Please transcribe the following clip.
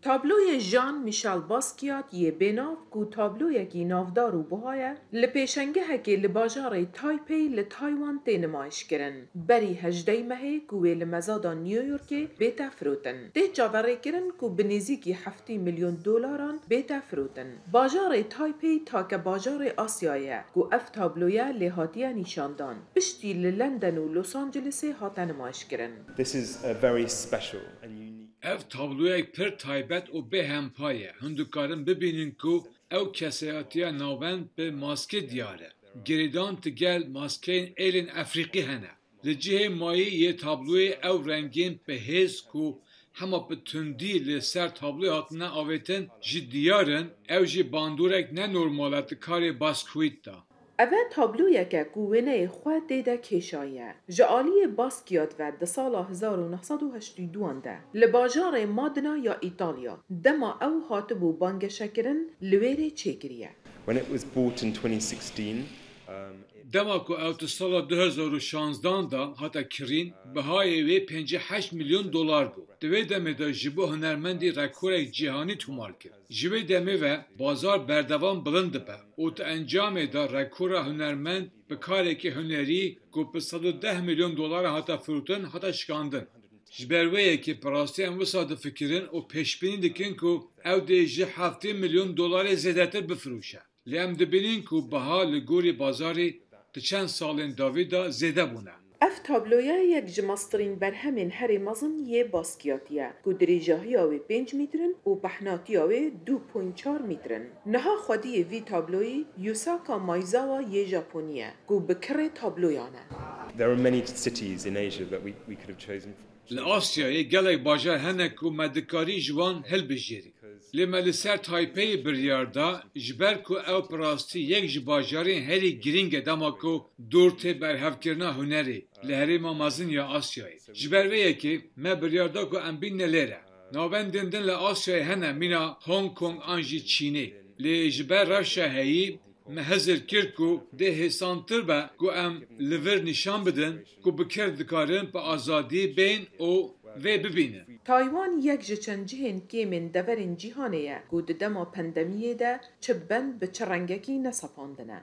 تابلوی ژان میشل باسکیات یه بناو کو تابلویکی نافدار و بهایه لپیشنگه که لباجار تایپی لتایوان نمایش کرن بری هجده مهی کوی لمزادا نیویورکی بیتا فروتن ده جاوره کرن کو بنزیکی 7 میلیون دلاران بیتا فروتن باجار تایپی تا که باجار آسیایه کو اف تابلویا لحاتیه نشاندان پشتی لندن و لس آنجلس هاته نمایش کرن. This is very special and unique. Ev tabloyek pir taybet û bêhempa ye. Hûn dikarin bibînin ku ew keseyatiya navbend bi maske diyar e. Gerîdan tigel maskeyên êlên Efrîqî hene. Li cihê mayî yê tabloyê ew rengên bi hêz ku hema bi tundî li ser tabloyê hatine avêtin ji diyarin, ew jî bandorek nenormal e di karê baskûît da. اوه تابلویه که گوینه خواه دیده کشایه. جعالی باسکیات و ده سال 1982 ده لباجار مادنا یا ایتالیا دما او هاتبو بانگشکرن لویر چگریه. When it was bought in 2016, Dema ku ew ti sala 2016 da hata kirîn, bihayê wê 58 milyon dolar bû. Di vê demê de ji bo hunermendî rekorek cîhanî tomar kir. Ji vê demê ve bazar berdevan bilind dibe û ti encamê de rekora hunermend bi karekî hunerî ku bi 110 milyon dolara hata firotin hata şikandin. Ji ber wê yekê pirastî em wisa difikirin û pêşbînî dikin ku ew dê ji 7 milyon dolarê zêdetir bifirûşe. Lê em dibînin ku biha li gorî bazarê di çend salên davê da zêde bûne. اف تابلویا یک جماسترین برهمین هری مزن یه باسکیاتیه که دریجاهی آوی 5 مترن و بحناتی آوی 2.4 مترن. نها خودی وی تابلوی یوساکا مایزاوا یه ژاپنیه که بکره تابلویانه. there are many cities in Asia that we could have chosen. Li Asyayê gelek bajar hene ku me dikarî ji wan hilbijêrî. Lê me li ser Taypeyê biryar da ji ber ku ew bi rastî yek ji bajarên herî girîng e dema ku dûr tê berhevkirina hunerê li herêma mezin ya Asyayê. Ji ber vê yekê me biryar da ku em bîne lêre. Navbendên din li Asyayê hene mîna Hong Kong an jî Çînê. Lê ji ber rewşa heyî me hezir kir ku dê hêsantir be ku em li vir nîşan bidin ku bi kir dikarin bi azadî bên û vê bibînin. تایوان یک جچنجهن کیمن دورین جیهانه که دما پندمیه ده چه بند به چه رنگکی نسپاندنه.